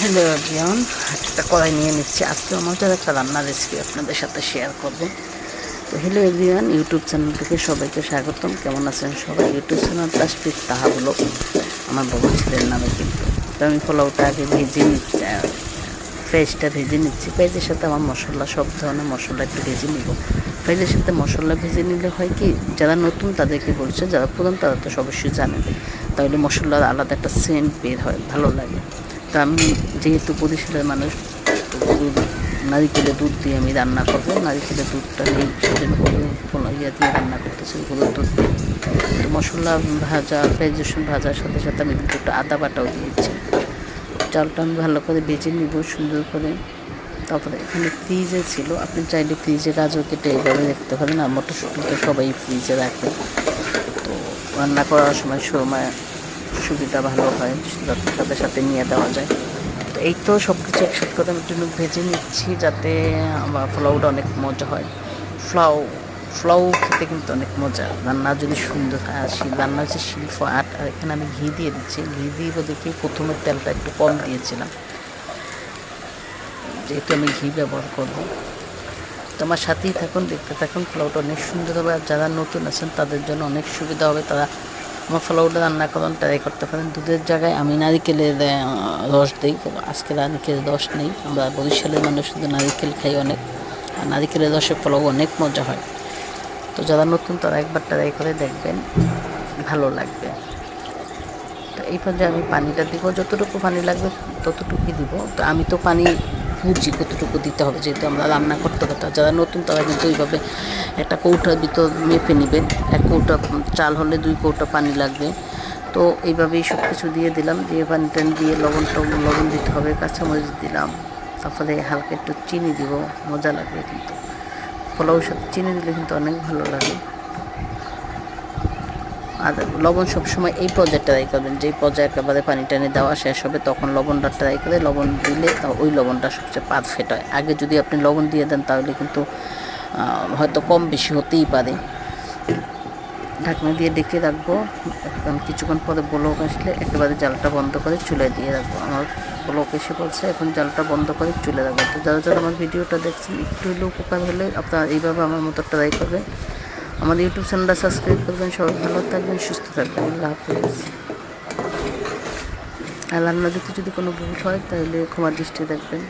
Hello everyone, একটা কড়াই নিয়ে নিচ্ছি। আজকে মজার একটা রান্নার রেসিপি আপনাদের সাথে শেয়ার করব। তো হ্যালো এভরিওয়ান, ইউটিউব চ্যানেল থেকে সবাইকে স্বাগতম। কেমন আছেন সবাই? ইউটিউব চ্যানেল তাসফিক তাহা ব্লগ আমার বড় ছেলের নামে কিন্তু। তো আমি পোলাওটা আগে ভেজে নিচ্ছি, পেঁয়াজটা ভেজে নিচ্ছি। পেঁয়াজের সাথে আমার মশলা, সব ধরনের মশলা একটু ভেজে নিব। পেঁয়াজের সাথে মশলা ভেজে নিলে হয় কি, যারা নতুন তাদেরকে বলছে, যারা পুরান তারা তো অবশ্যই জানেন, তাহলে মশলার আলাদা একটা সেন্ট বের হয়, ভালো লাগে। তো আমি যেহেতু বরিশালের মানুষ, তো নারিকেলের দুধ দিয়ে আমি রান্না করবো। নারিকেলের দুধটা নেই, সেজন্য ইয়ে দিয়ে রান্না করতেছি, গরুর দুধ দিয়ে। তো মশলা ভাজা, পেঁয়াজ রসুন ভাজার সাথে সাথে আমি কিন্তু একটু আদা বাটাও দিয়েছি। চালটা আমি ভালো করে ভেজে নিব সুন্দর করে। তারপরে এখানে ফ্রিজে ছিল, আপনি চাইলে ফ্রিজে গাজর কেটে এইভাবে রাখতে পারেন, আর মটরশুঁটি তো সবাই ফ্রিজে রাখে। তো রান্না করার সময় সুবিধা ভালো হয়, সাথে সাথে নিয়ে দেওয়া যায়। তো এই তো সব কিছু একসাথে করে আমি একটু ভেজে নিচ্ছি, যাতে আমার পোলাওটা অনেক মজা হয়। পোলাও খেতে কিন্তু অনেক মজা, রান্না যদি সুন্দর হয়। আর রান্না হচ্ছে শিল্প আট। আর এখানে আমি ঘি দিয়ে দিচ্ছি। ঘি দিয়ে দেখি প্রথমে তেলটা একটু কম দিয়েছিলাম, যেহেতু আমি ঘি ব্যবহার করব। তো আমার সাথেই থাকুন, দেখতে থাকুন। পোলাওটা অনেক সুন্দর হবে, আর যারা নতুন আছেন তাদের জন্য অনেক সুবিধা হবে। তারা আমার পোলাওটা রান্না করেন, ট্রাই করতে পারেন। দুধের জায়গায় আমি নারিকেলের রস দিই। আজকে নারিকেলের রস নেই, আমরা বরিশালের মানুষ শুধু নারিকেল খাই অনেক, আর নারিকেলের রসের পোলাও অনেক মজা হয়। তো যারা নতুন তারা একবার ট্রাই করে দেখবেন, ভালো লাগবে। তো এই পর্যায়ে আমি পানিটা দিব, যতটুকু পানি লাগবে ততটুকুই দিব। তো আমি তো পানি বুঝি কতটুকু দিতে হবে, যেহেতু আমরা রান্না করতে করতে। যারা নতুন তারা কিন্তু এইভাবে একটা কৌটার ভিতর মেপে নেবেন। 1 কৌটা চাল হলে 2 কৌটা পানি লাগবে। তো এইভাবেই সব কিছু দিয়ে দিলাম, দিয়ে পানিটা দিয়ে লবণ দিতে হবে, কাঁচামরিচ দিলাম। তারপরে হালকা একটু চিনি দিব, মজা লাগবে কিন্তু। পোলাওর সাথে চিনি দিলে কিন্তু অনেক ভালো লাগে। আর লবণ সবসময় এই পর্যায়ে ট্রাই করবেন, যেই পর্যায়ে একেবারে পানি টানি দেওয়া শেষ হবে তখন লবণটা ট্রাই করে। লবণ দিলে ওই লবণটা সবচেয়ে পারফেক্ট হয়। আগে যদি আপনি লবণ দিয়ে দেন তাহলে কিন্তু হয়তো কম বেশি হতেই পারে। ঢাকনা দিয়ে ডেকে রাখবো। এখন কিছুক্ষণ পরে বলক আসলে একেবারে জালটা বন্ধ করে চুলে দিয়ে রাখবো। আমার বলক এসে পড়ছে, এখন জালটা বন্ধ করে চুলে রাখবো। তো যারা যারা আমার ভিডিওটা দেখছেন, একটু হলেও উপকার হলে আপনারা এইভাবে আমার মতো ট্রাই করবেন। আমার ইউটিউব চ্যানেলটা সাবস্ক্রাইব করবেন। সবাই ভালো থাকবেন, সুস্থ থাকবেন। আল্লাহ হাফেজ। আর রান্না দিতে যদি কোনো ভুল হয় তাহলে ক্ষমার দৃষ্টি দেখবেন।